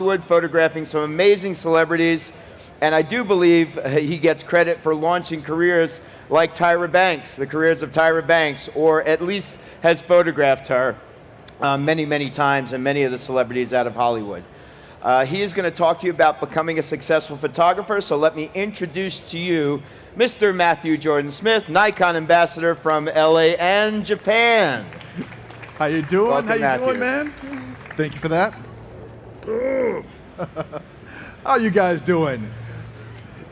Hollywood, photographing some amazing celebrities, and I do believe he gets credit for launching careers like Tyra Banks, the careers of Tyra Banks, or at least has photographed her many, many times, and many of the celebrities out of Hollywood. He is going to talk to you about becoming a successful photographer, so let me introduce to you Mr. Matthew Jordan Smith, Nikon ambassador from LA and Japan. How you doing? Welcome, How you Matthew. doing, man? Thank you for that. How you guys doing?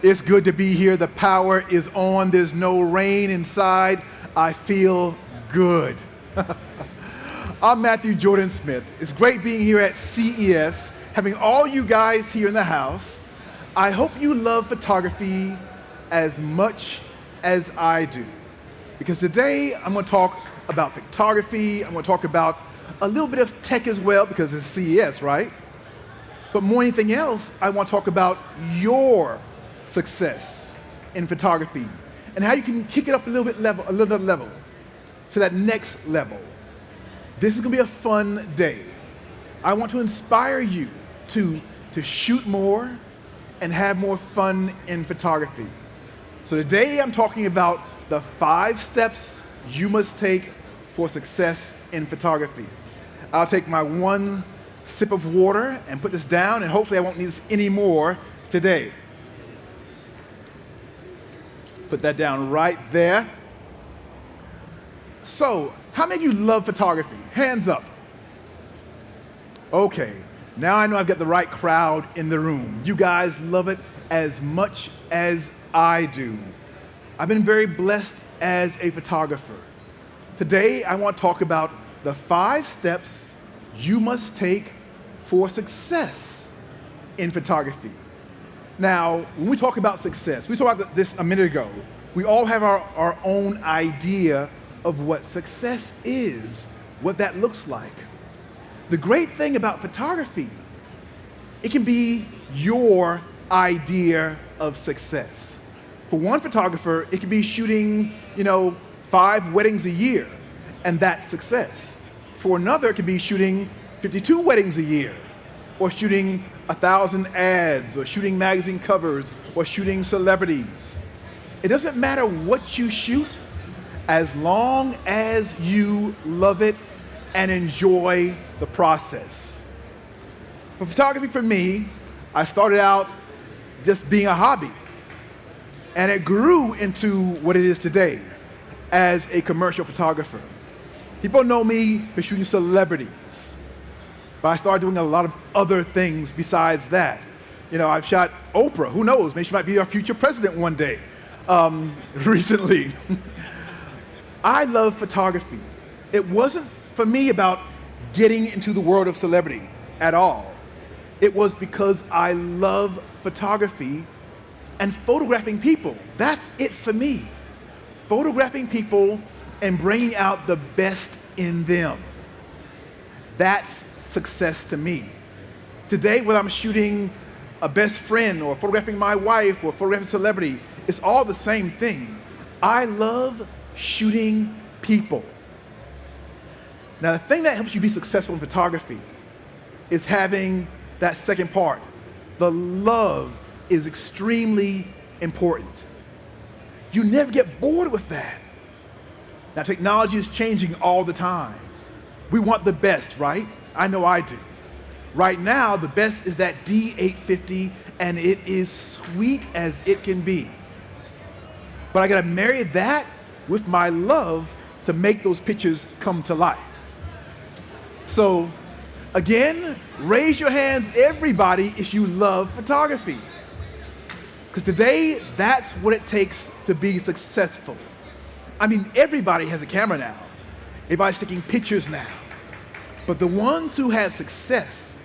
It's good to be here. The power is on. There's no rain inside. I feel good. I'm Matthew Jordan Smith. It's great being here at CES, having all you guys here in the house. I hope you love photography as much as I do. Because today I'm going to talk about photography. I'm going to talk about a little bit of tech as well, because it's CES, right? But more than anything else, I want to talk about your success in photography and how you can kick it up a little level to that next level. This is going to be a fun day. I want to inspire you to shoot more and have more fun in photography. So today I'm talking about the 5 steps you must take for success in photography. I'll take my 1 sip of water and put this down, and hopefully I won't need this anymore today. Put that down right there. So, how many of you love photography? Hands up. Okay, now I know I've got the right crowd in the room. You guys love it as much as I do. I've been very blessed as a photographer. Today, I want to talk about the 5 steps you must take for success in photography. Now, when we talk about success, we talked about this a minute ago. We all have our own idea of what success is, what that looks like. The great thing about photography, it can be your idea of success. For one photographer, it could be shooting, 5 weddings a year, and that's success. For another, it could be shooting 52 weddings a year, or shooting 1,000 ads, or shooting magazine covers, or shooting celebrities. It doesn't matter what you shoot, as long as you love it and enjoy the process. For photography, for me, I started out just being a hobby, and it grew into what it is today as a commercial photographer. People know me for shooting celebrities, but I started doing a lot of other things besides that. I've shot Oprah. Who knows? Maybe she might be our future president one day. Recently. I love photography. It wasn't for me about getting into the world of celebrity at all. It was because I love photography and photographing people. That's it for me. Photographing people and bringing out the best in them. That's success to me. Today, whether I'm shooting a best friend or photographing my wife or photographing a celebrity, it's all the same thing. I love shooting people. Now, the thing that helps you be successful in photography is having that second part. The love is extremely important. You never get bored with that. Now, technology is changing all the time. We want the best, right? I know I do. Right now, the best is that D850, and it is sweet as it can be. But I gotta marry that with my love to make those pictures come to life. So, again, raise your hands, everybody, if you love photography. Because today, that's what it takes to be successful. I mean, everybody has a camera now. Everybody's taking pictures now. But the ones who have success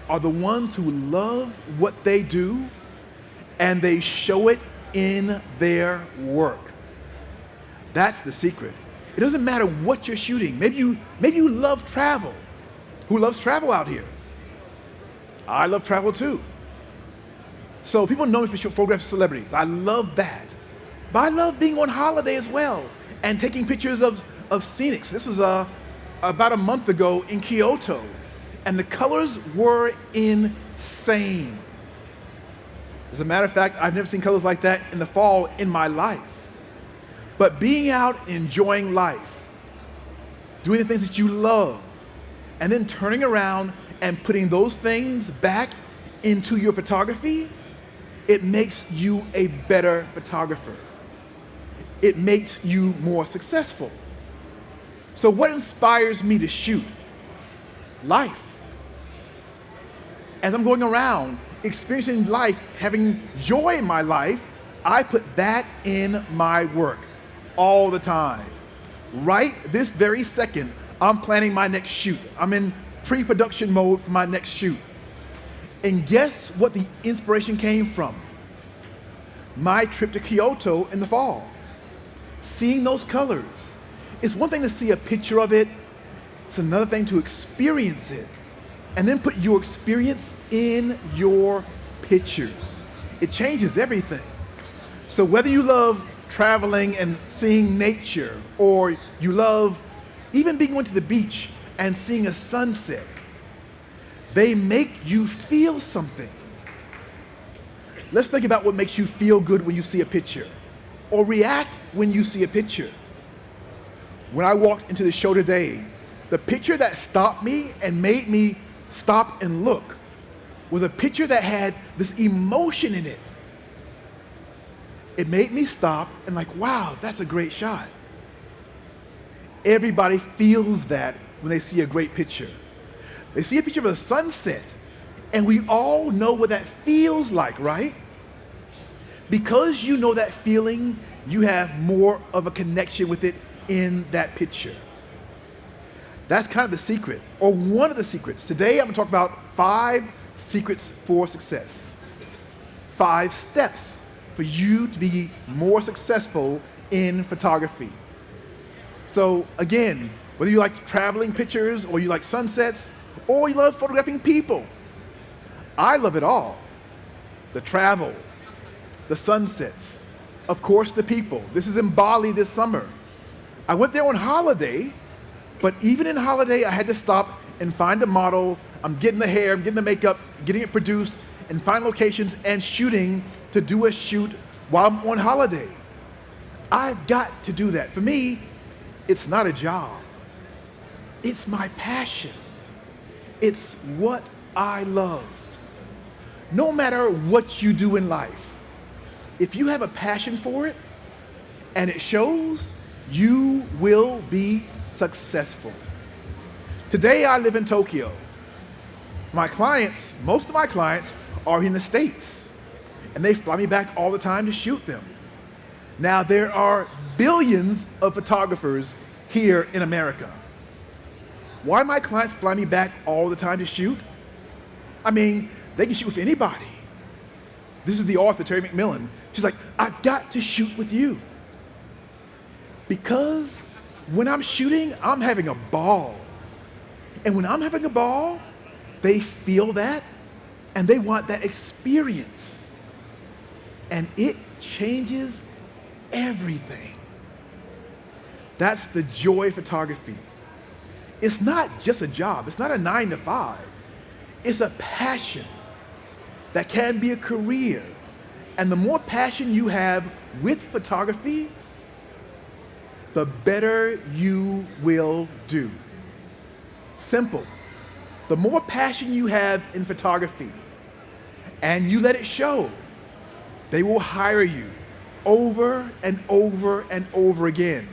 are the ones who love what they do, and they show it in their work. That's the secret. It doesn't matter what you're shooting. Maybe you love travel. Who loves travel out here? I love travel too. So people know me for photographing celebrities. I love that. But I love being on holiday as well and taking pictures of scenics. This was about a month ago in Kyoto. and the colors were insane. As a matter of fact, I've never seen colors like that in the fall in my life. But being out, enjoying life, doing the things that you love, and then turning around and putting those things back into your photography, it makes you a better photographer. It makes you more successful. So what inspires me to shoot? Life. As I'm going around, experiencing life, having joy in my life, I put that in my work all the time. Right this very second, I'm planning my next shoot. I'm in pre-production mode for my next shoot. And guess what the inspiration came from? My trip to Kyoto in the fall. Seeing those colors. It's one thing to see a picture of it, it's another thing to experience it. And then put your experience in your pictures. It changes everything. So whether you love traveling and seeing nature, or you love even being going to the beach and seeing a sunset, they make you feel something. Let's think about what makes you feel good when you see a picture, or react when you see a picture. When I walked into the show today, the picture that stopped me and made me stop and look was a picture that had this emotion in it. It made me stop and like, wow, that's a great shot. Everybody feels that when they see a great picture. They see a picture of a sunset, and we all know what that feels like, right? Because you know that feeling, you have more of a connection with it in that picture. That's kind of the secret, or one of the secrets. Today I'm going to talk about 5 secrets for success. 5 steps for you to be more successful in photography. So again, whether you like traveling pictures, or you like sunsets, or you love photographing people, I love it all. The travel, the sunsets, of course the people. This is in Bali this summer. I went there on holiday, but even in holiday, I had to stop and find a model. I'm getting the hair, I'm getting the makeup, getting it produced, and find locations and shooting to do a shoot while I'm on holiday. I've got to do that. For me, it's not a job. It's my passion. It's what I love. No matter what you do in life, if you have a passion for it and it shows, you will be successful. Today I live in Tokyo. My clients, most of my clients are in the States, and they fly me back all the time to shoot them. Now there are billions of photographers here in America. Why my clients fly me back all the time to shoot? I mean, they can shoot with anybody. This is the author, Terry McMillan. She's like, I've got to shoot with you. Because when I'm shooting, I'm having a ball. And when I'm having a ball, they feel that, and they want that experience. And it changes everything. That's the joy of photography. It's not just a job. It's not a 9 to 5. It's a passion that can be a career. And the more passion you have with photography, the better you will do. Simple. The more passion you have in photography, and you let it show, they will hire you over and over and over again.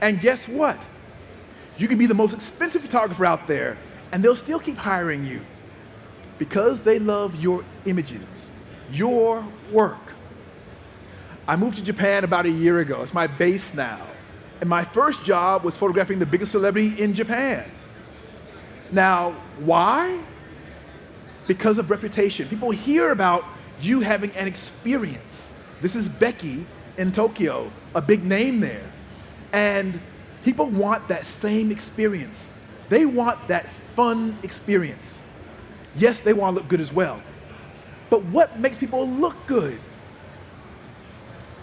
And guess what? You can be the most expensive photographer out there, and they'll still keep hiring you because they love your images, your work. I moved to Japan about a year ago. It's my base now. And my first job was photographing the biggest celebrity in Japan. Now, why? Because of reputation. People hear about you having an experience. This is Becky in Tokyo, a big name there. And people want that same experience. They want that fun experience. Yes, they want to look good as well. But what makes people look good?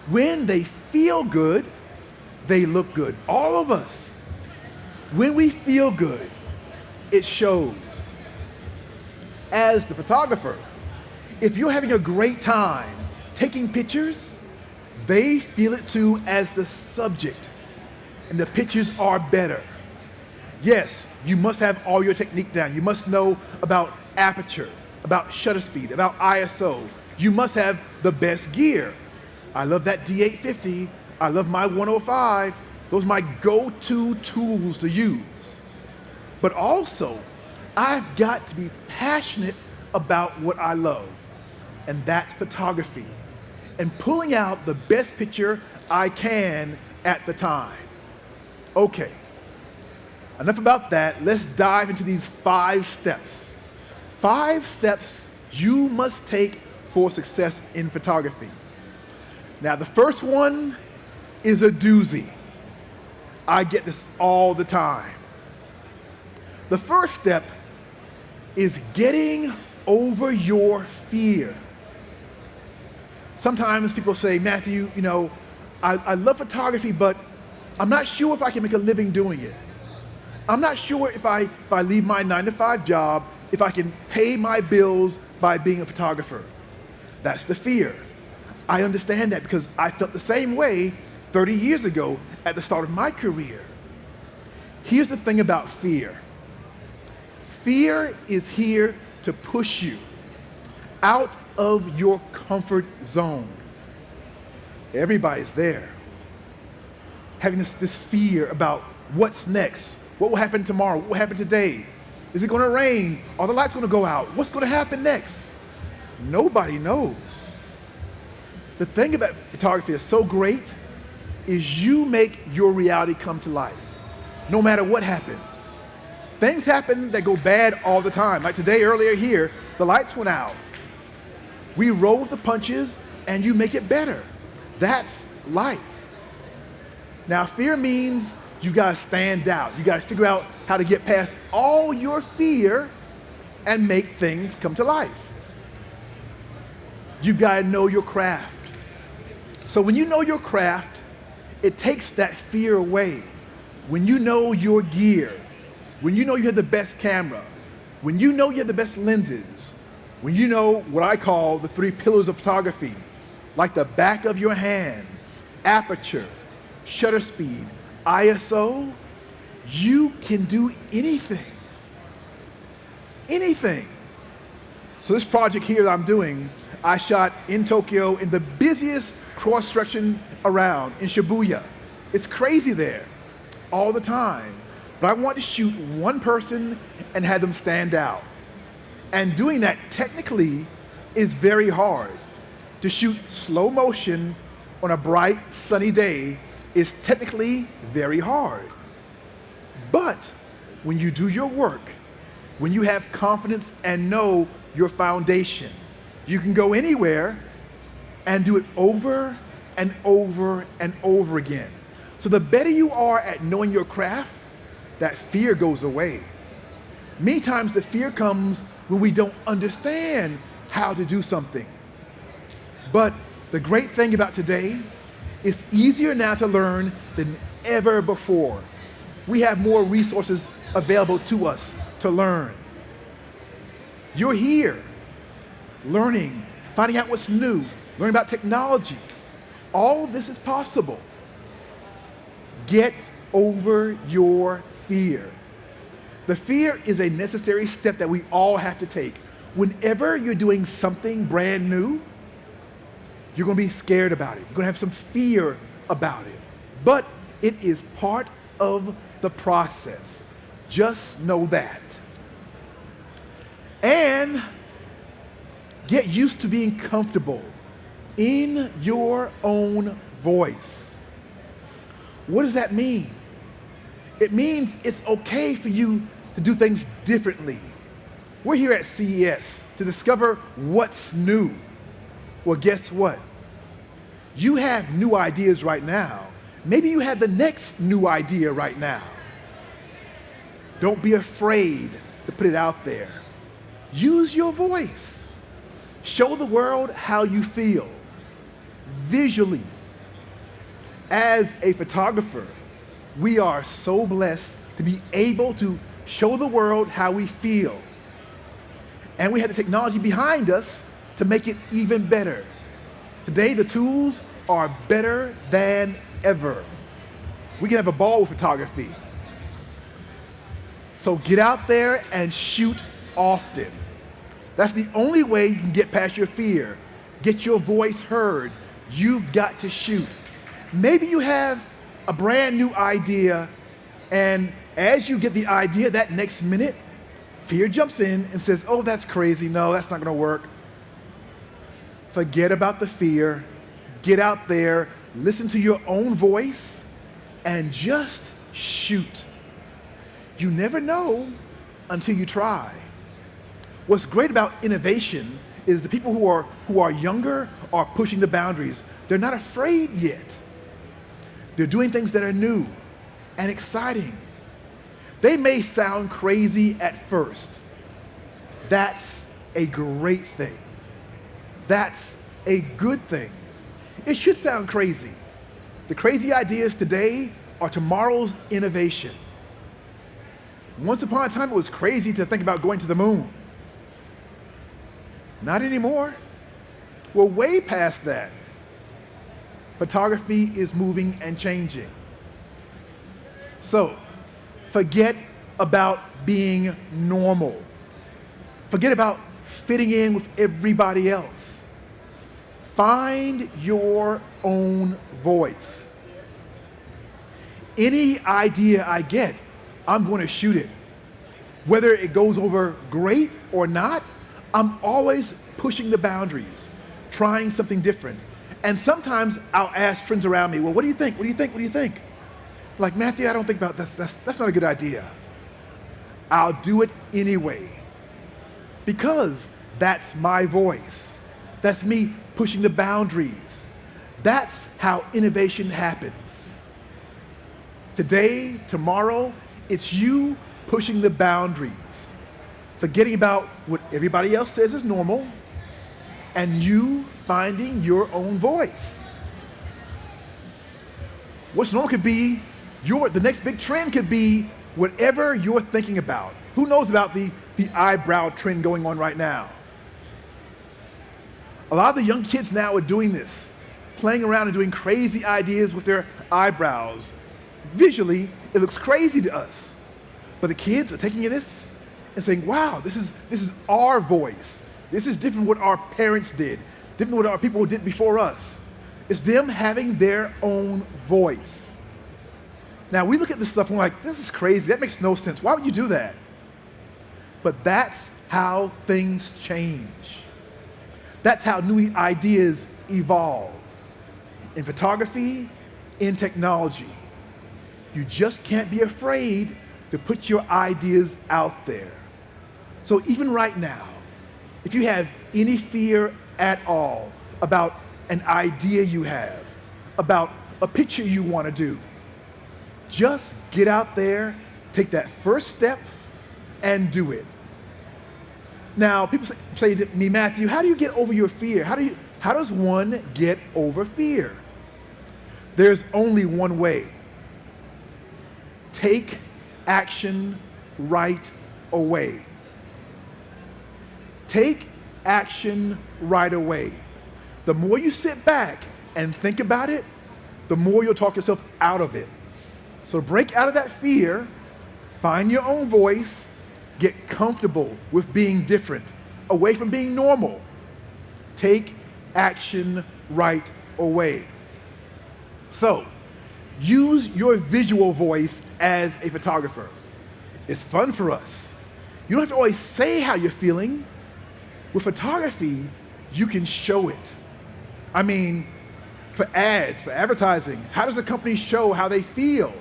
When they feel good, they look good. All of us, when we feel good, it shows. as the photographer, if you're having a great time taking pictures, they feel it too as the subject, and the pictures are better. Yes, you must have all your technique down. You must know about aperture, about shutter speed, about ISO. You must have the best gear. I love that D850. I love my 105. Those are my go-to tools to use. But also, I've got to be passionate about what I love, and that's photography, and pulling out the best picture I can at the time. Okay, enough about that. Let's dive into these 5 steps. 5 steps you must take for success in photography. Now, the first one is a doozy. I get this all the time. The first step is getting over your fear. Sometimes people say, Matthew, you know, I love photography, but I'm not sure if I can make a living doing it. I'm not sure if I leave my 9-to-5 job, if I can pay my bills by being a photographer. That's the fear. I understand that because I felt the same way 30 years ago at the start of my career. Here's the thing about fear. Fear is here to push you out of your comfort zone. Everybody's there, having this fear about what's next, what will happen tomorrow, what will happen today. Is it going to rain? Are the lights going to go out? What's going to happen next? Nobody knows. The thing about photography that's so great is you make your reality come to life, no matter what happens. Things happen that go bad all the time. Like today, earlier here, the lights went out. We roll with the punches and you make it better. That's life. Now, fear means you gotta stand out. You gotta figure out how to get past all your fear and make things come to life. You gotta know your craft. So when you know your craft, it takes that fear away. When you know your gear, when you know you have the best camera, when you know you have the best lenses, when you know what I call the 3 pillars of photography, like the back of your hand, aperture, shutter speed, ISO, you can do anything. Anything. So this project here that I'm doing, I shot in Tokyo in the busiest cross-section around, in Shibuya. It's crazy there, all the time. But I want to shoot one person and have them stand out. And doing that technically is very hard. To shoot slow motion on a bright, sunny day is technically very hard. But when you do your work, when you have confidence and know your foundation, you can go anywhere and do it over and over and over again. So the better you are at knowing your craft, that fear goes away. Many times the fear comes when we don't understand how to do something. But the great thing about today, it's easier now to learn than ever before. We have more resources available to us to learn. You're here, learning, finding out what's new, learning about technology. All of this is possible. Get over your fear. The fear is a necessary step that we all have to take. Whenever you're doing something brand new, you're going to be scared about it. You're going to have some fear about it. But it is part of the process. Just know that. And get used to being comfortable in your own voice. What does that mean? It means it's okay for you to do things differently. We're here at CES to discover what's new. Well, guess what? You have new ideas right now. Maybe you have the next new idea right now. Don't be afraid to put it out there. Use your voice. Show the world how you feel visually. As a photographer, we are so blessed to be able to show the world how we feel. and we had the technology behind us to make it even better. Today, the tools are better than ever. We can have a ball with photography. So get out there and shoot often. That's the only way you can get past your fear, get your voice heard. You've got to shoot. Maybe you have a brand new idea, and as you get the idea that next minute, fear jumps in and says, oh, that's crazy. No, that's not going to work. Forget about the fear. Get out there, listen to your own voice, and just shoot. You never know until you try. What's great about innovation is the people who are younger are pushing the boundaries. They're not afraid yet. They're doing things that are new and exciting. They may sound crazy at first. That's a great thing. That's a good thing. It should sound crazy. The crazy ideas today are tomorrow's innovation. Once upon a time, it was crazy to think about going to the moon. Not anymore. We're way past that. Photography is moving and changing. So, forget about being normal. Forget about fitting in with everybody else. Find your own voice. Any idea I get, I'm going to shoot it. Whether it goes over great or not, I'm always pushing the boundaries, trying something different. And sometimes I'll ask friends around me, well, what do you think? What do you think? What do you think? Like, Matthew, I don't think about this. That's not a good idea. I'll do it anyway. Because that's my voice. That's me pushing the boundaries. That's how innovation happens. Today, tomorrow, it's you pushing the boundaries, forgetting about what everybody else says is normal, and you finding your own voice. What's normal could be the next big trend could be whatever you're thinking about. Who knows about the eyebrow trend going on right now? A lot of the young kids now are doing this, playing around and doing crazy ideas with their eyebrows. Visually, it looks crazy to us. But the kids are taking this and saying, wow, this is our voice. This is different what our parents did, different what our people did before us. It's them having their own voice. Now, we look at this stuff and we're like, this is crazy. That makes no sense. Why would you do that? But that's how things change. That's how new ideas evolve. In photography, in technology. You just can't be afraid to put your ideas out there. So even right now, if you have any fear at all about an idea you have, about a picture you want to do, just get out there, take that first step, and do it. Now, people say to me, Matthew, how do you get over your fear? How does one get over fear? There's only one way. Take action right away. Take action right away. The more you sit back and think about it, the more you'll talk yourself out of it. So break out of that fear, find your own voice, get comfortable with being different, away from being normal. Take action right away. So, use your visual voice as a photographer. It's fun for us. You don't have to always say how you're feeling. With photography, you can show it. I mean, for ads, for advertising, how does a company show how they feel?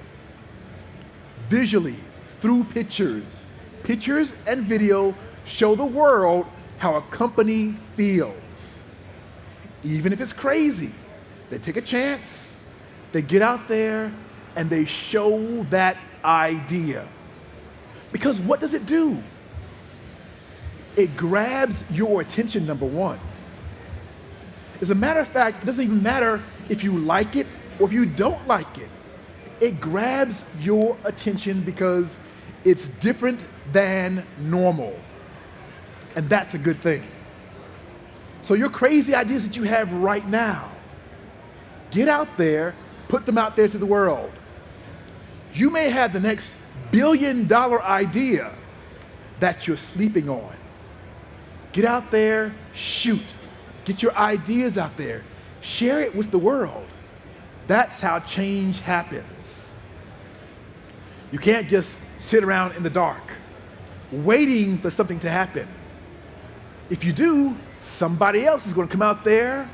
Visually, through pictures. Pictures and video show the world how a company feels. Even if it's crazy, they take a chance, they get out there, and they show that idea. Because what does it do? It grabs your attention, number one. As a matter of fact, it doesn't even matter if you like it or if you don't like it. It grabs your attention because it's different than normal. and that's a good thing. So your crazy ideas that you have right now, get out there, put them out there to the world. You may have the next billion-dollar idea that you're sleeping on. Get out there, shoot. Get your ideas out there. Share it with the world. That's how change happens. You can't just sit around in the dark, waiting for something to happen. If you do, somebody else is going to come out there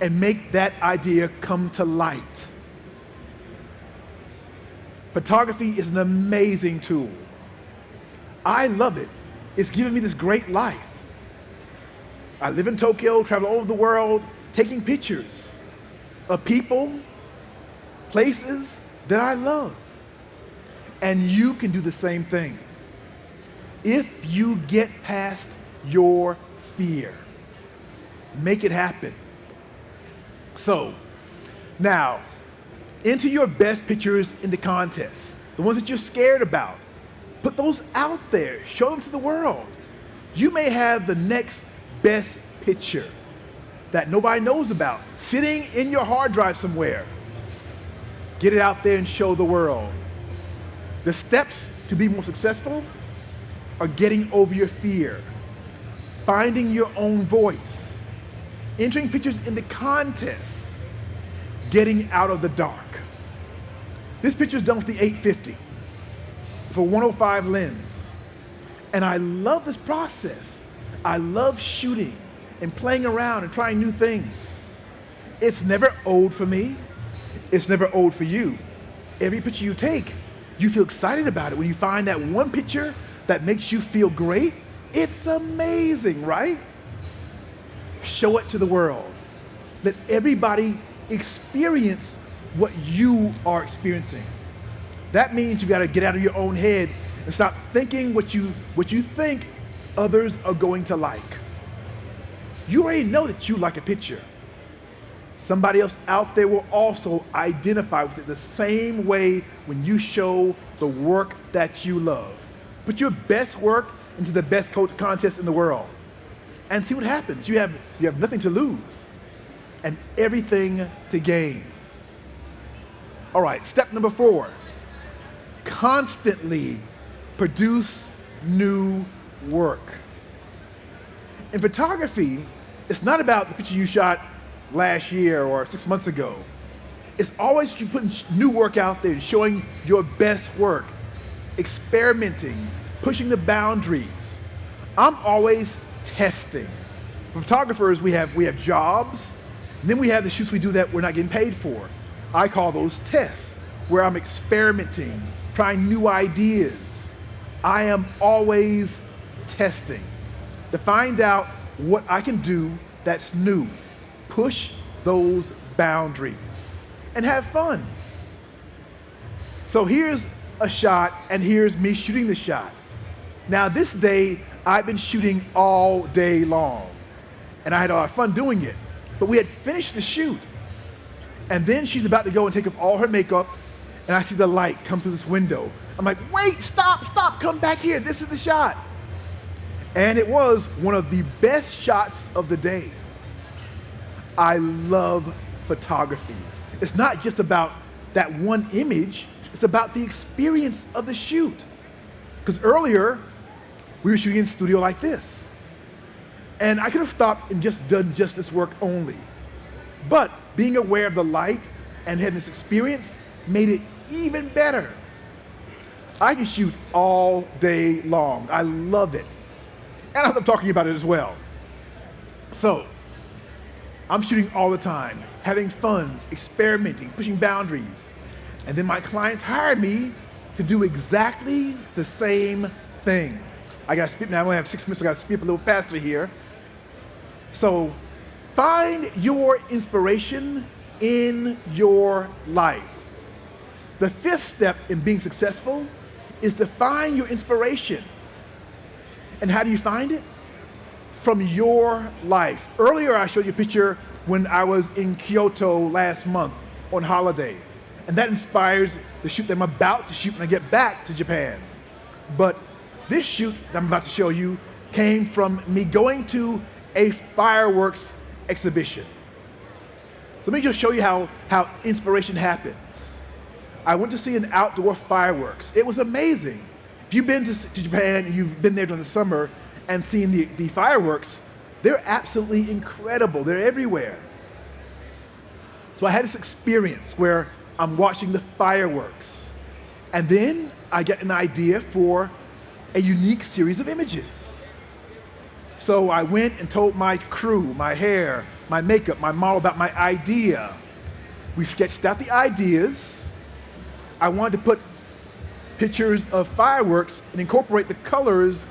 and make that idea come to light. Photography is an amazing tool. I love it. It's given me this great life. I live in Tokyo, travel all over the world, taking pictures of people, places that I love. And you can do the same thing. If you get past your fear, make it happen. So, now, enter your best pictures in the contest, the ones that you're scared about. Put those out there, show them to the world. You may have the next best picture that nobody knows about, sitting in your hard drive somewhere. Get it out there and show the world. The steps to be more successful are getting over your fear, finding your own voice, entering pictures in the contest, getting out of the dark. This picture is done with the 850 for 105 lens. And I love this process. I love shooting and playing around and trying new things. It's never old for me. It's never old for you. Every picture you take, you feel excited about it. When you find that one picture that makes you feel great, it's amazing, right? Show it to the world. Let everybody experience what you are experiencing. That means you got to get out of your own head and stop thinking what you think others are going to like. You already know that you like a picture. Somebody else out there will also identify with it the same way when you show the work that you love. Put your best work into the best contest in the world and see what happens. You have nothing to lose and everything to gain. All right, step number 4. Constantly produce new work. In photography, it's not about the picture you shot last year or 6 months ago. It's always you putting new work out there and showing your best work, experimenting, pushing the boundaries. I'm always testing. For photographers, we have jobs, and then we have the shoots we do that we're not getting paid for. I call those tests, where I'm experimenting, trying new ideas. I am always testing to find out what I can do that's new. Push those boundaries and have fun. So here's a shot, and here's me shooting the shot. Now this day, I've been shooting all day long, and I had a lot of fun doing it. But we had finished the shoot, and then she's about to go and take off all her makeup, and I see the light come through this window. I'm like, wait, stop, come back here. This is the shot. And it was one of the best shots of the day. I love photography. It's not just about that one image, it's about the experience of the shoot. Because earlier, we were shooting in a studio like this. And I could have stopped and just done just this work only. But being aware of the light and having this experience made it even better. I can shoot all day long. I love it. And I'm talking about it as well. So, I'm shooting all the time, having fun, experimenting, pushing boundaries. And then my clients hired me to do exactly the same thing. I gotta speed, now I only have 6 minutes, so I gotta speed up a little faster here. So, find your inspiration in your life. The 5th step in being successful is to find your inspiration. And how do you find it? From your life. Earlier, I showed you a picture when I was in Kyoto last month on holiday. And that inspires the shoot that I'm about to shoot when I get back to Japan. But this shoot that I'm about to show you came from me going to a fireworks exhibition. So let me just show you how inspiration happens. I went to see an outdoor fireworks. It was amazing. If you've been to Japan and you've been there during the summer and seen the fireworks, they're absolutely incredible. They're everywhere. So I had this experience where I'm watching the fireworks, and then I get an idea for a unique series of images. So I went and told my crew, my hair, my makeup, my model about my idea. We sketched out the ideas. I wanted to put pictures of fireworks and incorporate the colors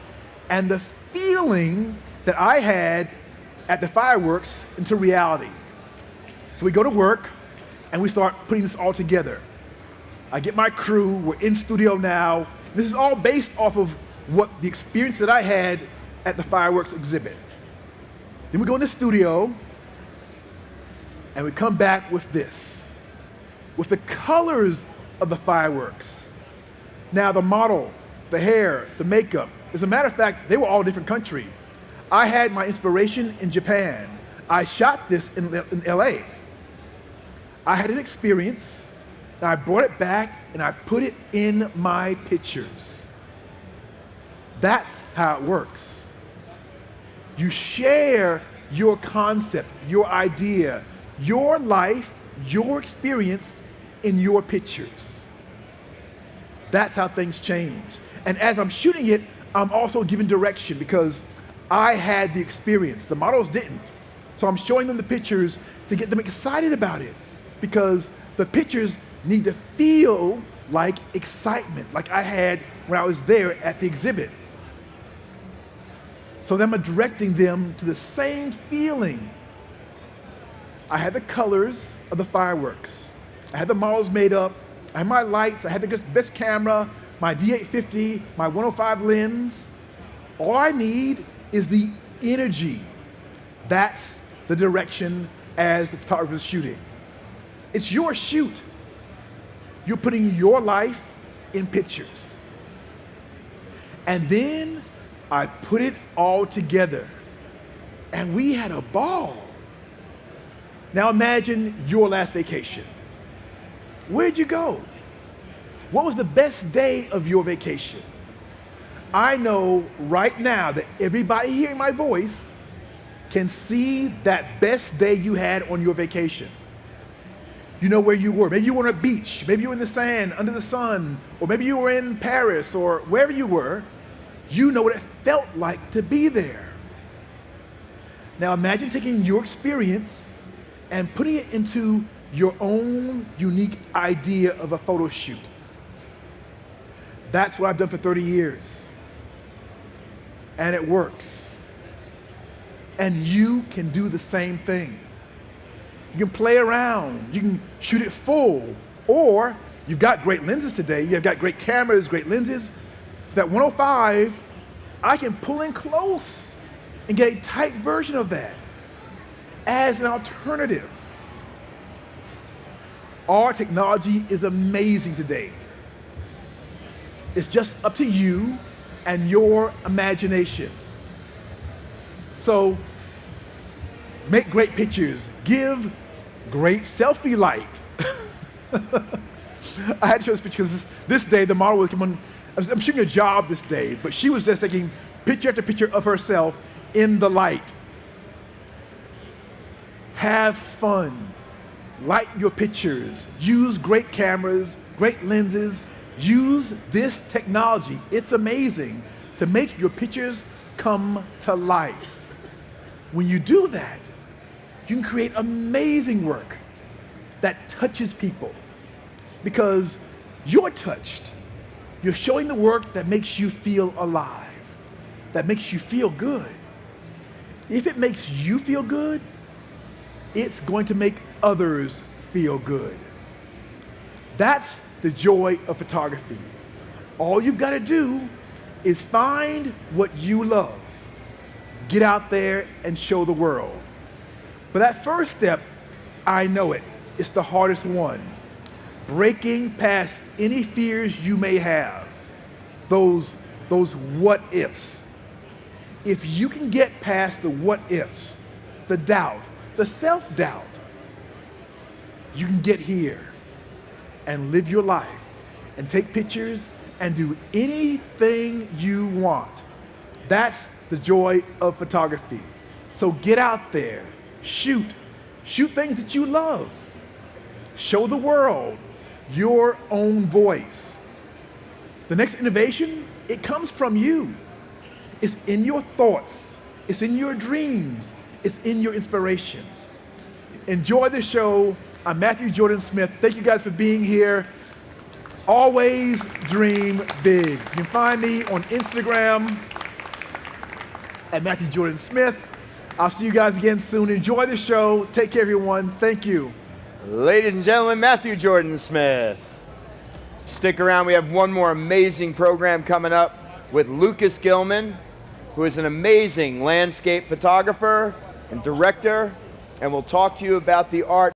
and the feeling that I had at the fireworks into reality. So we go to work and we start putting this all together. I get my crew, we're in studio now. This is all based off of what the experience that I had at the fireworks exhibit. Then we go in the studio and we come back with this, with the colors of the fireworks. Now the model, the hair, the makeup, as a matter of fact, they were all different country. I had my inspiration in Japan. I shot this in LA. I had an experience, and I brought it back and I put it in my pictures. That's how it works. You share your concept, your idea, your life, your experience in your pictures. That's how things change. And as I'm shooting it, I'm also giving direction because I had the experience. The models didn't. So I'm showing them the pictures to get them excited about it because the pictures need to feel like excitement, like I had when I was there at the exhibit. So then I'm directing them to the same feeling. I had the colors of the fireworks. I had the models made up. I had my lights. I had the best camera, my D850, my 105 lens. All I need is the energy. That's the direction as the photographer is shooting. It's your shoot. You're putting your life in pictures. And then I put it all together, and we had a ball. Now imagine your last vacation. Where'd you go? What was the best day of your vacation? I know right now that everybody hearing my voice can see that best day you had on your vacation. You know where you were. Maybe you were on a beach, maybe you were in the sand, under the sun, or maybe you were in Paris, or wherever you were. You know what it felt like to be there. Now imagine taking your experience and putting it into your own unique idea of a photo shoot. That's what I've done for 30 years. And it works. And you can do the same thing. You can play around, you can shoot it full, or you've got great lenses today, you've got great cameras, great lenses. That 105, I can pull in close and get a tight version of that as an alternative. Our technology is amazing today. It's just up to you and your imagination. So make great pictures, give great selfie light. I had to show this picture because this day the model was coming. I'm shooting a job this day, but she was just taking picture after picture of herself in the light. Have fun. Light your pictures. Use great cameras, great lenses. Use this technology. It's amazing to make your pictures come to life. When you do that, you can create amazing work that touches people because you're touched. You're showing the work that makes you feel alive, that makes you feel good. If it makes you feel good, it's going to make others feel good. That's the joy of photography. All you've got to do is find what you love. Get out there and show the world. But that first step, I know it, it's the hardest one. Breaking past any fears you may have, those what ifs. if you can get past the what ifs, the doubt, the self-doubt, you can get here and live your life and take pictures and do anything you want. That's the joy of photography. So get out there, shoot things that you love. Show the world your own voice. The next innovation, it comes from you. It's in your thoughts, it's in your dreams, it's in your inspiration. Enjoy the show. I'm Matthew Jordan Smith. Thank you guys for being here. Always dream big. You can find me on Instagram at Matthew Jordan Smith. I'll see you guys again soon. Enjoy the show. Take care, everyone. Thank you. Ladies and gentlemen, Matthew Jordan Smith. Stick around. We have one more amazing program coming up with Lucas Gilman, who is an amazing landscape photographer and director, and we'll talk to you about the art